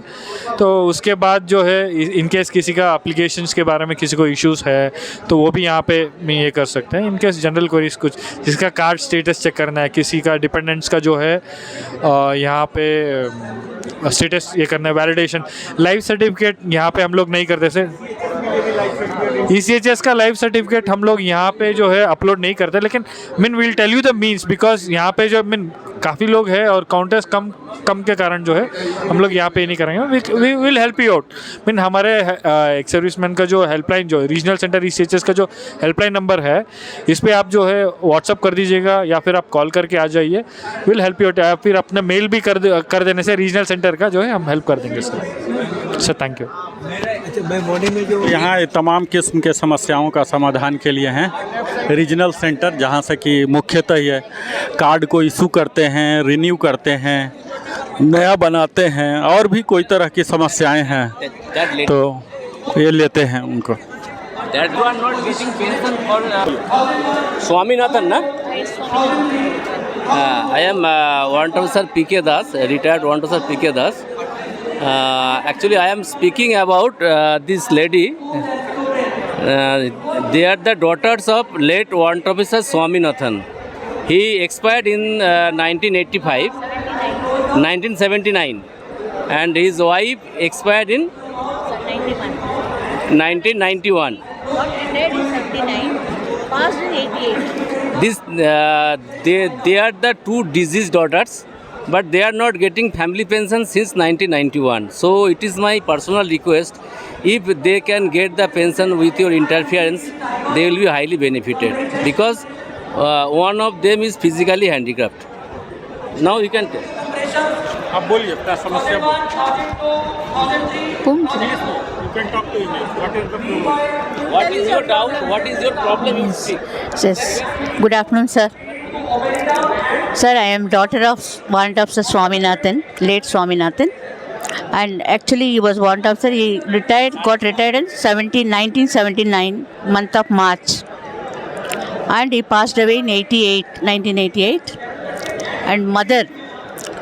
तो उसके बाद जो है इन केस किसी का एप्लीकेशंस के बारे में किसी को इश्यूज़ है तो वो भी यहाँ पे में ये कर सकते हैं। इन केस जनरल क्वेरीज कुछ जिसका कार्ड स्टेटस चेक करना है, किसी का डिपेंडेंट्स का जो है यहाँ पे स्टेटस ये करना है, वैलिडेशन। लाइफ सर्टिफिकेट यहाँ पे हम लोग नहीं करते सर। ECHS का लाइफ सर्टिफिकेट हम लोग यहाँ पे जो है अपलोड नहीं करते, लेकिन mean will tell you the means because यहाँ पे जो मीन काफ़ी लोग हैं और काउंटर्स कम के कारण जो है हम लोग यहाँ पे नहीं करेंगे। We will help you out. Mean हमारे एक सर्विसमैन का जो हेल्पलाइन जो रीजनल सेंटर ECHS का जो हेल्पलाइन नंबर है, इस पर आप जो है व्हाट्सअप कर दीजिएगा या फिर आप कॉल करके आ जाइए। Will help you out. या फिर अपना मेल भी कर देने से रीजनल सेंटर का जो है हम हेल्प कर देंगे सर। Thank you. यहाँ तमाम किस्म के समस्याओं का समाधान के लिए हैं रीजनल सेंटर, जहाँ से कि मुख्यतः ये कार्ड को इशू करते हैं, रिन्यू करते हैं, नया बनाते हैं, और भी कोई तरह की समस्याएं हैं तो ये लेते हैं उनको। स्वामीनाथन ना I am warrant officer PK Das, retired warrant officer PK Das. Actually, I am speaking about this lady. They are the daughters of late warrant officer Swaminathan. He expired in 1979, and his wife expired in 1991. Retired in 79, passed in 88. This they are the two deceased daughters, but they are not getting family pension since 1991. So it is my personal request, if they can get the pension with your interference, they will be highly benefited, because one of them is physically handicapped. Now you can tell. आप बोलिए अपना समस्या। What is your doubt? What is your problem? You speak. Yes. Good afternoon, sir. Sir, I am daughter of warrant officer Swaminathan, late Swaminathan, and actually he was warrant officer. He got retired in 1979, month of March, and he passed away in 1988. And mother,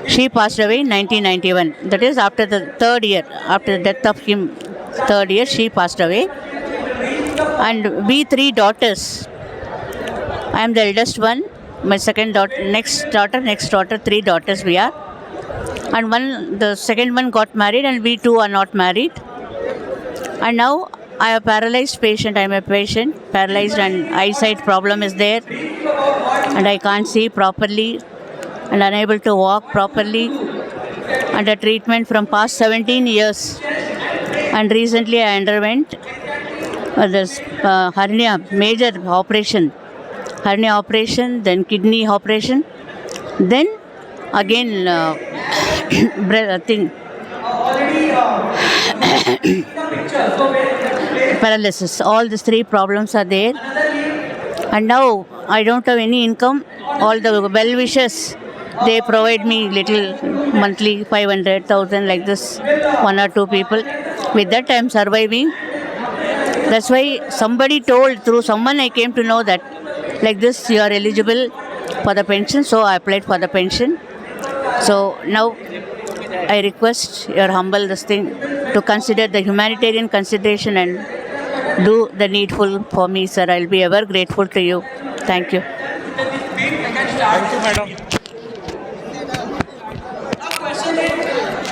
she passed away in 1991. That is after the third year, after the death of him, third year she passed away. And we three daughters. I am the eldest one. My second daughter, next daughter, three daughters we are. And the second one got married, and we two are not married. And now I am a paralyzed patient. I am a patient, paralyzed, and eyesight problem is there. And I can't see properly and unable to walk properly. Under treatment from past 17 years. And recently I underwent this hernia, major operation. Hernia operation, then kidney operation, then again paralysis. All these three problems are there. And now I don't have any income. All the well wishers, they provide me little monthly 500,000 like this, one or two people. With that I am surviving. That's why somebody told, through someone I came to know that like this you are eligible for the pension, so I applied for the pension. So now I request your humble this thing to consider the humanitarian consideration and do the needful for me, sir. I'll be ever grateful to you. Thank you. Thank you madam.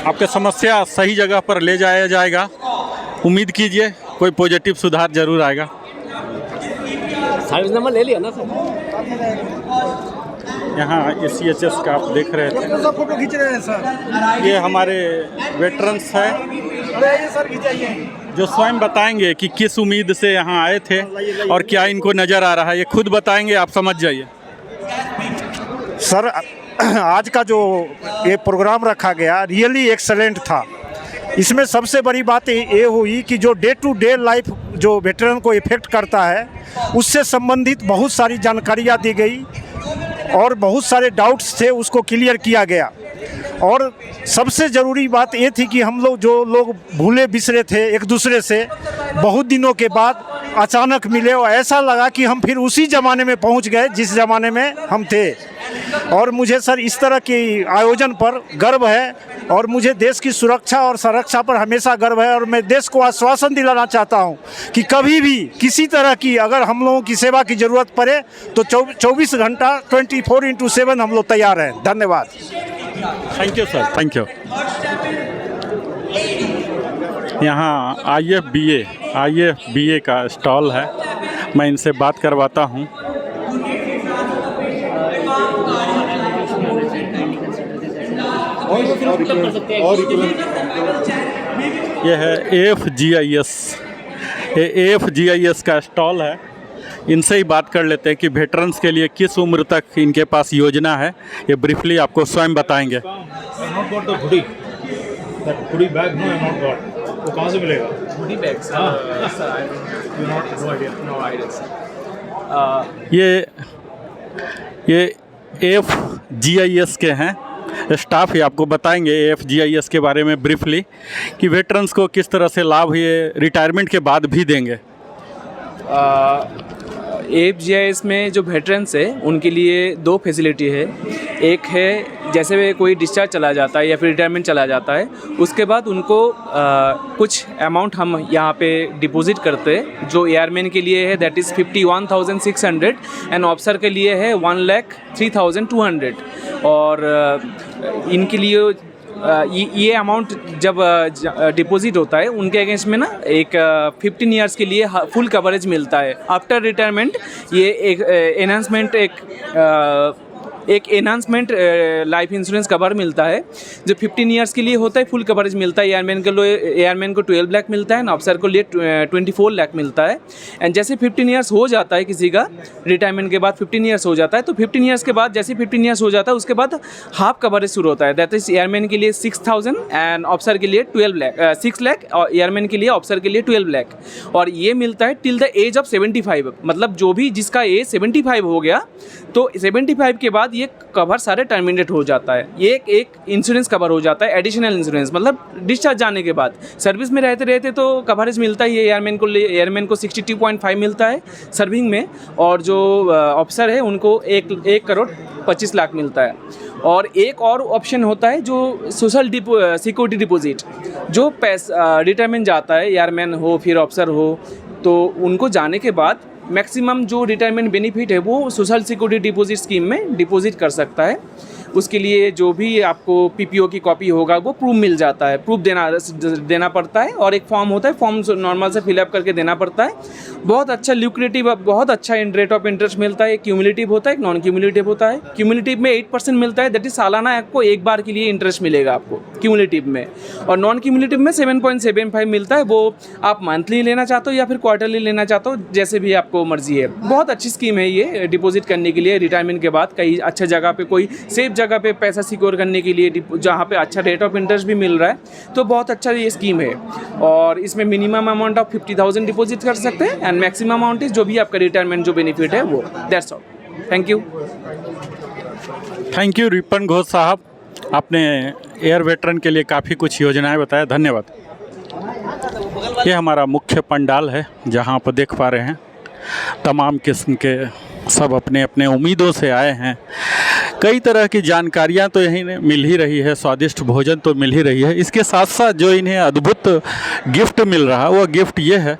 आपके समस्या सही जगह पर ले जाया जाएगा। उम्मीद कीजिए कोई पॉजिटिव सुधार जरूर आएगा। सर्विस नंबर ले लिया ना सर? यहाँ SCHS का आप देख रहे थे, फोटो खींच रहे हैं सर। ये हमारे वेटरन्स है सर खिंचाइए। जो स्वयं बताएंगे कि किस उम्मीद से यहाँ आए थे और क्या इनको नज़र आ रहा है, ये खुद बताएंगे, आप समझ जाइए। सर आज का जो ये प्रोग्राम रखा गया रियली एक्सेलेंट था। इसमें सबसे बड़ी बात ये हुई कि जो डे टू डे लाइफ जो वेटरन को इफ़ेक्ट करता है उससे संबंधित बहुत सारी जानकारियाँ दी गई और बहुत सारे डाउट्स थे उसको क्लियर किया गया। और सबसे ज़रूरी बात ये थी कि हम लोग जो लोग भूले बिसरे थे एक दूसरे से बहुत दिनों के बाद अचानक मिले और ऐसा लगा कि हम फिर उसी ज़माने में पहुंच गए जिस ज़माने में हम थे। और मुझे सर इस तरह के आयोजन पर गर्व है और मुझे देश की सुरक्षा और संरक्षा पर हमेशा गर्व है। और मैं देश को आश्वासन दिलाना चाहता हूं कि कभी भी किसी तरह की अगर हम लोगों की सेवा की ज़रूरत पड़े तो 24 घंटा 24/7 हम लोग तैयार हैं। धन्यवाद। Thank you sir, thank you. यहाँ IFBA का स्टॉल है, मैं इनसे बात करवाता हूँ। यह है AFGIS का स्टॉल है, इनसे ही बात कर लेते हैं कि वेटरन्स के लिए किस उम्र तक इनके पास योजना है, ये ब्रीफली आपको स्वयं बताएंगे। वो कहाँ से मिलेगा? ये AFGIS के हैं, स्टाफ ही आपको बताएंगे AFGIS के बारे में ब्रीफली कि वेटरन्स को किस तरह से लाभ ये रिटायरमेंट के बाद भी देंगे। AFGIS में जो वेटरन्स है उनके लिए 2 फैसिलिटी है। एक है जैसे वे कोई डिस्चार्ज चला जाता है या फिर रिटायरमेंट चला जाता है उसके बाद उनको कुछ अमाउंट हम यहाँ पे डिपॉजिट करते हैं। जो एयरमैन के लिए है दैट इज़ 51,600 एंड ऑफिसर के लिए है 1,03,200। और इनके लिए ये अमाउंट जब डिपॉजिट होता है उनके अगेंस्ट में ना एक 15 ईयर्स के लिए फुल कवरेज मिलता है। आफ्टर रिटायरमेंट ये एक एनहांसमेंट लाइफ इंश्योरेंस कवर मिलता है जो 15 ईयर्स के लिए होता है। फुल कवरेज मिलता है। एयरमैन को 12 लाख मिलता है, ऑफिसर को लिए 24 लाख मिलता है। एंड जैसे 15 ईयर्स हो जाता है किसी का रिटायरमेंट के बाद 15 ईयर्स हो जाता है तो 15 ईयर्स के बाद जैसे 15 ईयर्स हो जाता है उसके बाद हाफ कवरेज शुरू होता है। दैट इज एयरमैन के लिए 6,000 एंड ऑफिसर के लिए 6 लाख और एयरमैन के लिए ऑफिसर के लिए 12 लाख। और ये मिलता है टिल द एज ऑफ 75। मतलब जो भी जिसका एज 75 हो गया तो 75 के बाद ये कवर सारे टर्मिनेट हो जाता है। ये एक इंश्योरेंस कवर हो जाता है, एडिशनल इंश्योरेंस। मतलब डिस्चार्ज जाने के बाद सर्विस में रहते तो कवरेज मिलता ही है। एयरमैन को 62.5 मिलता है सर्विंग में और जो ऑफिसर है उनको 1,25 लाख मिलता है। और एक और ऑप्शन होता है जो सोशल सिक्योरिटी डिपॉजिट। जो पैसा रिटायरमेंट जाता है एयरमैन हो फिर ऑफिसर हो तो उनको जाने के बाद मैक्सिमम जो रिटायरमेंट बेनिफिट है वो सोशल सिक्योरिटी डिपॉजिट स्कीम में डिपॉजिट कर सकता है। उसके लिए जो भी आपको PPO की कॉपी होगा वो प्रूफ मिल जाता है, प्रूफ देना पड़ता है। और एक फॉर्म होता है, फॉर्म नॉर्मल से फिलअप करके देना पड़ता है। बहुत अच्छा ल्यूक्रेटिव, बहुत अच्छा रेट ऑफ इंटरेस्ट मिलता है। एक क्यूमुलेटिव होता है, एक नॉन क्यूमुलेटिव होता है। क्यूमुलेटिव में 8% मिलता है, दैट इज सालाना आपको एक बार के लिए इंटरेस्ट मिलेगा आपको क्यूमुलेटिव में। और नॉन क्यूमुलेटिव में 7.75 मिलता है। वो आप मंथली लेना चाहते हो या फिर क्वार्टरली लेना चाहते हो, जैसे भी आपको मर्जी है। बहुत अच्छी स्कीम है ये डिपॉजिट करने के लिए रिटायरमेंट के बाद कहीं अच्छे जगह पे, कोई सेफ जगह पे पैसा सिक्योर करने के लिए जहाँ पे अच्छा रेट ऑफ इंटरेस्ट भी मिल रहा है। तो बहुत अच्छा ये स्कीम है। और इसमें मिनिमम अमाउंट ऑफ 50,000 डिपॉजिट कर सकते हैं एंड मैक्सिमम अमाउंट इज जो भी आपका रिटायरमेंट जो बेनिफिट है वो। That's all. Thank you. Thank you Ripon Ghosh साहब, आपने एयर वेटरन के लिए काफ़ी कुछ योजनाएं बताया, धन्यवाद। ये हमारा मुख्य पंडाल है जहाँ आप देख पा रहे हैं तमाम किस्म के सब अपने अपने उम्मीदों से आए हैं। कई तरह की जानकारियां तो यहीं मिल ही रही है, स्वादिष्ट भोजन तो मिल ही रही है। इसके साथ साथ जो इन्हें अद्भुत गिफ्ट मिल रहा है वो गिफ्ट ये है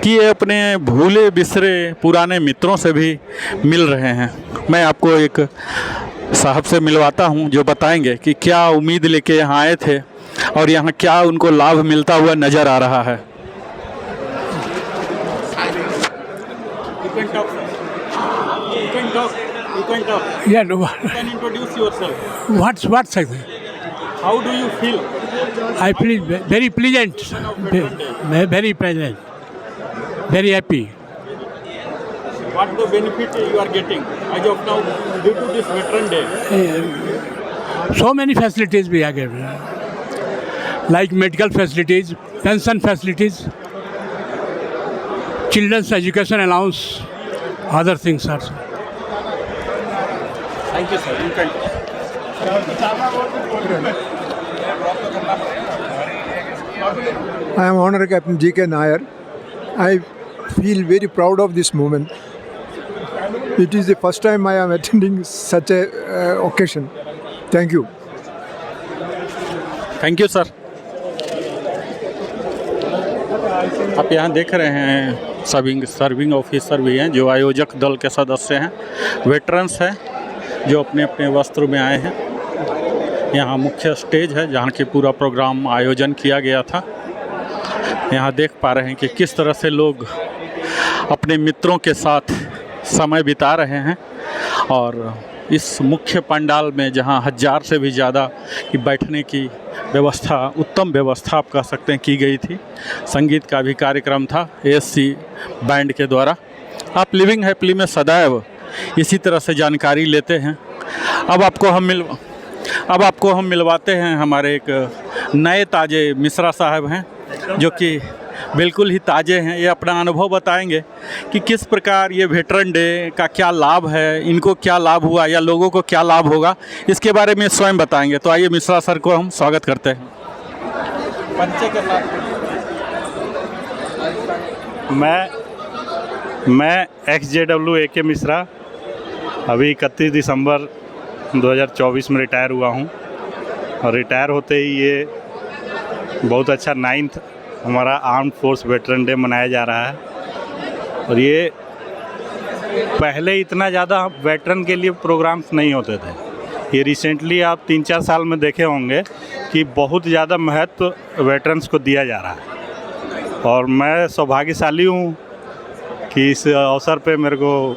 कि ये अपने भूले बिसरे पुराने मित्रों से भी मिल रहे हैं। मैं आपको एक साहब से मिलवाता हूं जो बताएंगे कि क्या उम्मीद लेके यहाँ आए थे और यहाँ क्या उनको लाभ मिलता हुआ नज़र आ रहा है। You can talk. Yeah, no. You can introduce yourself. What's like? How do you feel? I feel very pleasant, very pleasant, very happy. What the benefit you are getting as of now due to this Veteran Day? So many facilities we are getting, like medical facilities, pension facilities, children's education allowance, other things also. Thank you, sir. You can. I am Honorary Captain G.K. Nair. I feel very proud of this moment. It is the first time I am attending such a occasion. Thank you. Thank you sir. आप यहाँ देख रहे हैं serving officer भी हैं जो आयोजक दल के सदस्य हैं, वेटरन्स हैं जो अपने अपने वस्त्र में आए हैं। यहाँ मुख्य स्टेज है जहाँ की पूरा प्रोग्राम आयोजन किया गया था। यहाँ देख पा रहे हैं कि किस तरह से लोग अपने मित्रों के साथ समय बिता रहे हैं और इस मुख्य पंडाल में जहाँ 1000 से भी ज़्यादा की बैठने की व्यवस्था, उत्तम व्यवस्था आप कह सकते हैं की गई थी। संगीत का भी कार्यक्रम था ASC बैंड के द्वारा। आप लिविंग हैप्पीली में सदैव इसी तरह से जानकारी लेते हैं। अब आपको हम मिलवाते हैं हमारे एक नए ताज़े मिश्रा साहब हैं जो कि बिल्कुल ही ताज़े हैं। ये अपना अनुभव बताएंगे कि किस प्रकार ये वेटरन डे का क्या लाभ है, इनको क्या लाभ हुआ या लोगों को क्या लाभ होगा, इसके बारे में स्वयं बताएंगे। तो आइए मिश्रा सर को हम स्वागत करते हैं। परिचय के साथ मैं XJW AK मिश्रा अभी 31 दिसंबर 2024 में रिटायर हुआ हूँ और रिटायर होते ही ये बहुत अच्छा 9th हमारा आर्म फोर्स वेटरन डे मनाया जा रहा है। और ये पहले इतना ज़्यादा वेटरन के लिए प्रोग्राम्स नहीं होते थे। ये रिसेंटली आप 3-4 साल में देखे होंगे कि बहुत ज़्यादा महत्व वेटरन्स को दिया जा रहा है और मैं सौभाग्यशाली हूँ कि इस अवसर पे मेरे को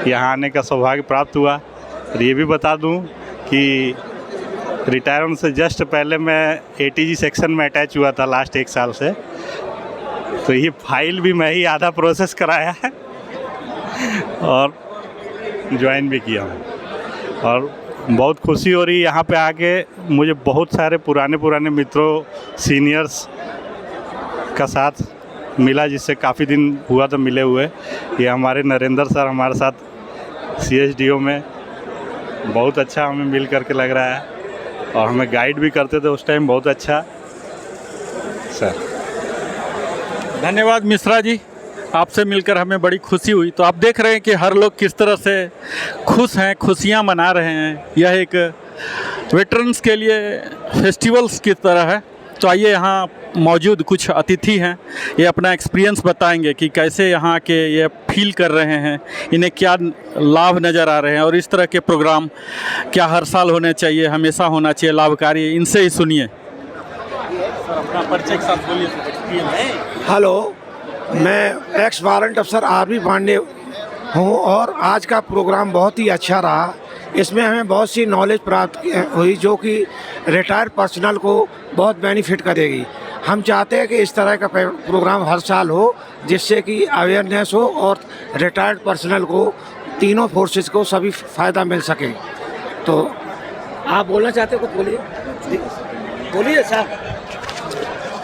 यहाँ आने का सौभाग्य प्राप्त हुआ। और ये भी बता दूँ कि रिटायरमेंट से जस्ट पहले मैं ATG सेक्शन में अटैच हुआ था लास्ट 1 साल से, तो ये फाइल भी मैं ही आधा प्रोसेस कराया है और ज्वाइन भी किया हूँ। और बहुत खुशी हो रही है यहाँ पे आके। मुझे बहुत सारे पुराने मित्रों, सीनियर्स का साथ मिला जिससे काफ़ी दिन हुआ तो मिले हुए। ये हमारे नरेंद्र सर हमारे साथ CSDO में बहुत अच्छा हमें मिल करके लग रहा है और हमें गाइड भी करते थे उस टाइम। बहुत अच्छा सर। धन्यवाद मिश्रा जी, आपसे मिलकर हमें बड़ी खुशी हुई। तो आप देख रहे हैं कि हर लोग किस तरह से खुश हैं, खुशियां मना रहे हैं। यह एक वेटरन्स के लिए फेस्टिवल्स की तरह है। तो आइए यहाँ मौजूद कुछ अतिथि हैं, ये अपना एक्सपीरियंस बताएंगे कि कैसे यहाँ के ये फील कर रहे हैं, इन्हें क्या लाभ नज़र आ रहे हैं और इस तरह के प्रोग्राम क्या हर साल होने चाहिए, हमेशा होना चाहिए, लाभकारी। इनसे ही सुनिए। अपना परिचय के साथ बोलिए। हेलो, मैं एक्स वारंट अफसर आरबी पांडे हूँ और आज का प्रोग्राम बहुत ही अच्छा रहा। इसमें हमें बहुत सी नॉलेज प्राप्त हुई जो कि रिटायर्ड पर्सनल को बहुत बेनिफिट करेगी। हम चाहते हैं कि इस तरह का प्रोग्राम हर साल हो जिससे कि अवेयरनेस हो और रिटायर्ड पर्सनल को, तीनों फोर्सेस को सभी फ़ायदा मिल सके। तो आप बोलना चाहते हो? बोलिए सर।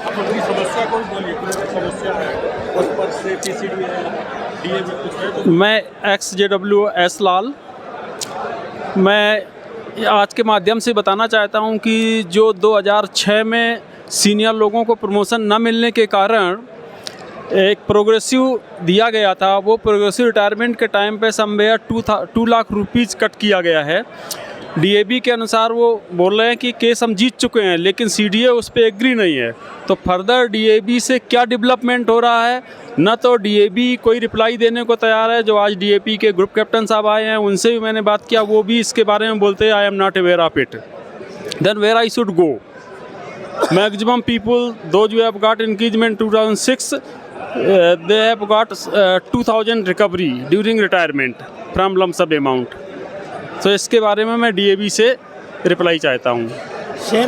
अपनी समस्या को बोलिए। समस्या है। मैं XJW S लाल, मैं आज के माध्यम से बताना चाहता हूं कि जो 2006 में सीनियर लोगों को प्रमोशन न मिलने के कारण एक प्रोग्रेसिव दिया गया था, वो प्रोग्रेसिव रिटायरमेंट के टाइम पे समवेयर 2 लाख रुपीज़ कट किया गया है। DAB के अनुसार वो बोल रहे हैं कि केस हम जीत चुके हैं, लेकिन CDA उस पर एग्री नहीं है। तो फर्दर DAB से क्या डेवलपमेंट हो रहा है, न तो DAB कोई रिप्लाई देने को तैयार है। जो आज DAP के ग्रुप कैप्टन साहब आए हैं उनसे भी मैंने बात किया, वो भी इसके बारे में बोलते हैं I am not aware of it. Then where I should go? Maximum people those who have got increment 2006 they have got 2000 recovery during retirement. From lump sum amount. तो इसके बारे में मैं डीएबी से रिप्लाई चाहता हूँ।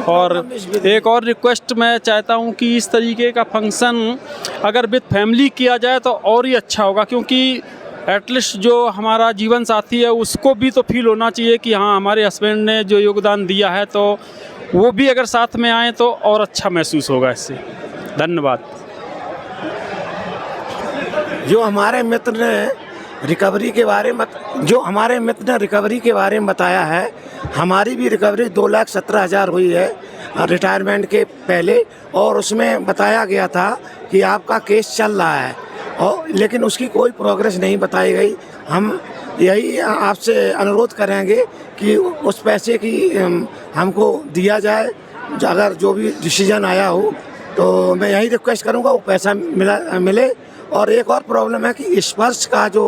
और एक और रिक्वेस्ट मैं चाहता हूँ कि इस तरीके का फंक्शन अगर विद फैमिली किया जाए तो और ही अच्छा होगा, क्योंकि एटलीस्ट जो हमारा जीवन साथी है उसको भी तो फील होना चाहिए कि हाँ हमारे हस्बैंड ने जो योगदान दिया है, तो वो भी अगर साथ में आए तो और अच्छा महसूस होगा इससे। धन्यवाद। जो हमारे मित्र ने रिकवरी के बारे में बताया है, हमारी भी रिकवरी 2,17,000 हुई है रिटायरमेंट के पहले, और उसमें बताया गया था कि आपका केस चल रहा है, और लेकिन उसकी कोई प्रोग्रेस नहीं बताई गई। हम यही आपसे अनुरोध करेंगे कि उस पैसे की हमको दिया जाए, अगर जो भी डिसीजन आया हो तो मैं यही रिक्वेस्ट करूँगा वो पैसा मिले। और एक और प्रॉब्लम है कि स्पर्श का जो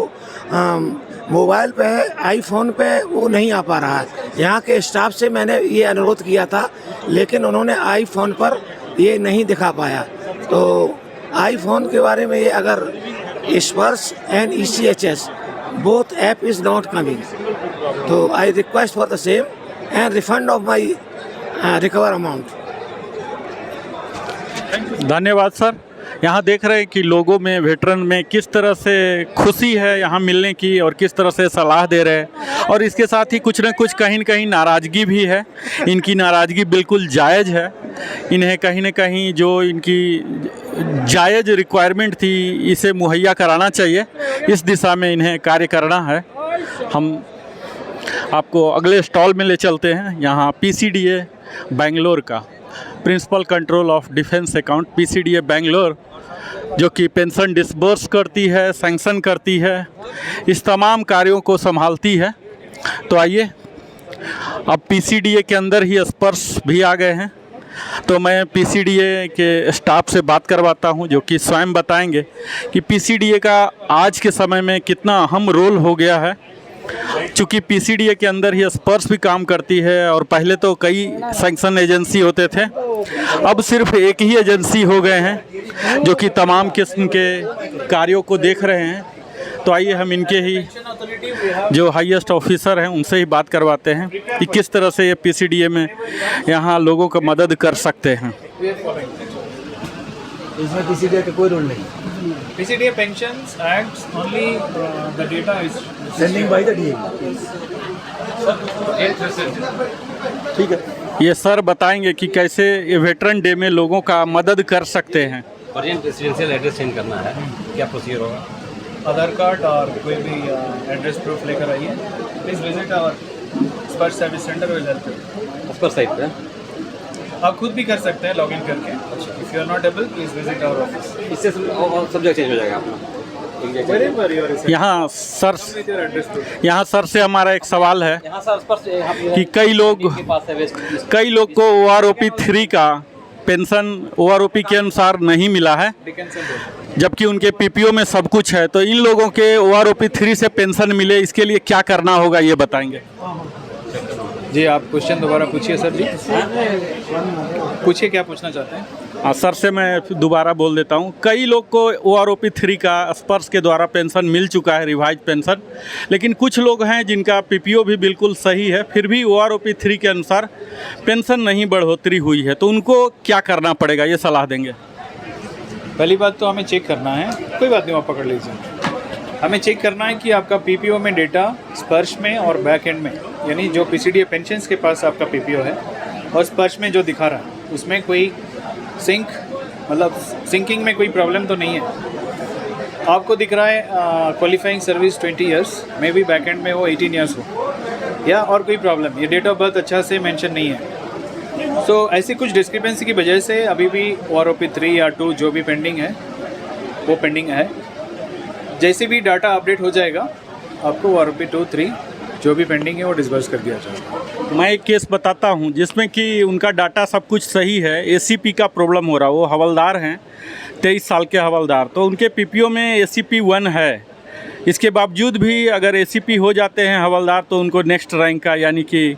मोबाइल पे है, आईफोन पे वो नहीं आ पा रहा है। यहाँ के स्टाफ से मैंने ये अनुरोध किया था, लेकिन उन्होंने आईफोन पर ये नहीं दिखा पाया। तो आईफोन के बारे में ये अगर Sparsh and ECHS both app is not coming, तो I request for the same and refund of my recover amount. धन्यवाद सर। यहाँ देख रहे हैं कि लोगों में, वेटरन में किस तरह से खुशी है यहाँ मिलने की और किस तरह से सलाह दे रहे हैं, और इसके साथ ही कुछ न कुछ कहीं न कहीं नाराज़गी भी है। इनकी नाराज़गी बिल्कुल जायज़ है। इन्हें कहीं न कहीं जो इनकी जायज़ रिक्वायरमेंट थी इसे मुहैया कराना चाहिए, इस दिशा में इन्हें कार्य करना है। हम आपको अगले स्टॉल में ले चलते हैं। यहाँ PCDA बेंगलोर का principal control of defence account PCDA Bangalore, जो कि पेंशन डिसबर्स करती है, सैंक्शन करती है, इस तमाम कार्यों को संभालती है। तो आइए, अब PCDA के अंदर ही स्पर्श भी आ गए हैं, तो मैं PCDA के स्टाफ से बात करवाता हूं, जो कि स्वयं बताएंगे कि PCDA का आज के समय में कितना अहम रोल हो गया है। चूँकि PCDA के अंदर ही स्पर्श भी काम करती है, और पहले तो कई सैंक्शन एजेंसी होते थे, अब सिर्फ एक ही एजेंसी हो गए हैं जो कि तमाम किस्म के कार्यों को देख रहे हैं। तो आइए हम इनके ही जो हाईएस्ट ऑफिसर हैं उनसे ही बात करवाते हैं कि किस तरह से ये PCDA में यहाँ लोगों को मदद कर सकते हैं। इसमें PCDA का कोई रोल नहीं। PCDA pensions acts only the data is Sending by the DA। ठीक है, ये सर बताएंगे कि कैसे ये वेटरन डे में लोगों का मदद कर सकते हैं। अर्जेंट रेजिडेंशियल एड्रेस सेंड करना है, क्या प्रोसीजर होगा? आधार कार्ड और कोई भी एड्रेस प्रूफ लेकर आइए। Please visit our Sparsh service centre, will help you. Sparsh site पे आप खुद भी कर सकते हैं लॉगिन करके। If you are not able, please visit our office. इससे सब्जेक्ट चेंज हो जाएगा अपना। यहाँ सर से हमारा एक सवाल है कि कई लोग को OROP 3 का पेंशन OROP के अनुसार नहीं मिला है, जबकि उनके PPO में सब कुछ है। तो इन लोगों के OROP 3 से पेंशन मिले, इसके लिए क्या करना होगा ये बताएंगे। जी, आप क्वेश्चन दोबारा पूछिए सर जी। पूछिए, क्या पूछना चाहते हैं? हाँ सर से मैं दोबारा बोल देता हूँ। कई लोग को OROP 3 का स्पर्श के द्वारा पेंशन मिल चुका है, रिवाइज पेंशन, लेकिन कुछ लोग हैं जिनका PPO भी बिल्कुल सही है, फिर भी OROP 3 के अनुसार पेंशन नहीं बढ़ोतरी हुई है, तो उनको क्या करना पड़ेगा, ये सलाह देंगे। पहली बात तो हमें चेक करना है, कोई बात नहीं, आप पकड़ लीजिए। हमें चेक करना है कि आपका PPO में डेटा स्पर्श में और बैक एंड में, यानी जो PCDA पेंशन्स के पास आपका PPO है और स्पर्श में जो दिखा रहा है उसमें कोई सिंकिंग में कोई प्रॉब्लम तो नहीं है। आपको दिख रहा है क्वालिफाइंग सर्विस 20 इयर्स, मे भी बैक एंड में वो 18 इयर्स हो, या और कोई प्रॉब्लम, ये डेट ऑफ बर्थ अच्छा से मेंशन नहीं है। सो ऐसी कुछ डिस्क्रिपेंसी की वजह से अभी भी OROP 3 या 2 जो भी पेंडिंग है वो पेंडिंग है। जैसे भी डाटा अपडेट हो जाएगा, आपको OROP 2, 3 जो भी पेंडिंग है वो डिस्बर्स कर दिया जाएगा। मैं एक केस बताता हूं जिसमें कि उनका डाटा सब कुछ सही है, ACP का प्रॉब्लम हो रहा है। वो हवलदार हैं, 23 साल के हवलदार, तो उनके PPO में ACP 1 है। इसके बावजूद भी अगर ACP हो जाते हैं हवलदार, तो उनको नेक्स्ट रैंक का यानी कि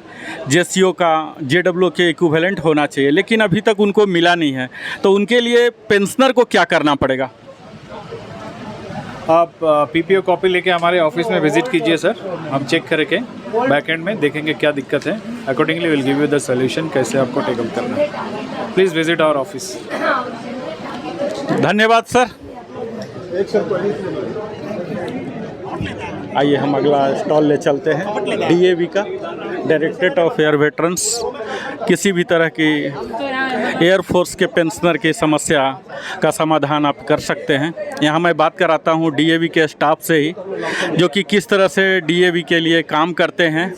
JCO का JW के इक्विवेलेंट होना चाहिए, लेकिन अभी तक उनको मिला नहीं है। तो उनके लिए पेंशनर को क्या करना पड़ेगा? आप पीपीओ कॉपी लेके हमारे ऑफिस में विजिट कीजिए सर, हम चेक करके बैक एंड में देखेंगे क्या दिक्कत है, accordingly will give you the solution कैसे आपको टेकअप करना है। Please visit our office. धन्यवाद सर। आइए हम अगला स्टॉल ले चलते हैं डीएवी का, डायरेक्टरेट ऑफ एयर वेटरन्स। किसी भी तरह की एयरफोर्स के पेंशनर की समस्या का समाधान आप कर सकते हैं। यहाँ मैं बात कराता हूँ डीएवी के स्टाफ से ही, जो कि किस तरह से डीएवी के लिए काम करते हैं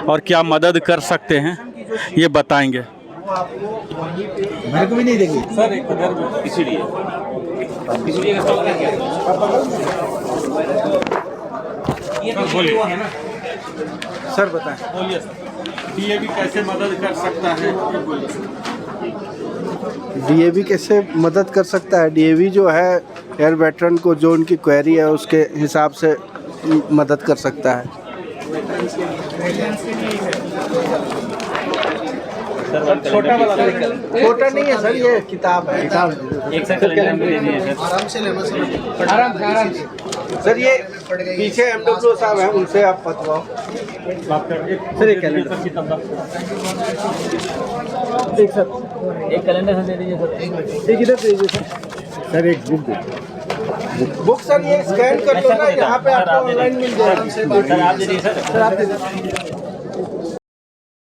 और क्या मदद कर सकते हैं ये बताएंगे। मेरे को भी नहीं देंगे सर, एक इसीलिए का स्टॉल क्या है? सर बताएं। बोलिए सर, डीएवी कैसे मदद कर सकता है? डीएवी कैसे मदद कर सकता है? डीएवी जो है एयर वेटरन को जो उनकी क्वेरी है उसके हिसाब से मदद कर सकता है। छोटा वाला छोटा नहीं है सर, ये किताब है। एक सेकंड आराम से लेना सर, आराम से। सर ये पीछे एमडब्ल्यू साहब हैं, उनसे आप बतवाओ सर। एक कैलेंडर एक कैलेंडर दे दीजिए सर। एक इधर दे दीजिए सर। एक बुक दे बुक सर, ये स्कैन कर लो ना, यहाँ पे आपको ऑनलाइन मिल जाएगा। सर आप दे दीजिए सर। सर आप दे दीजिए।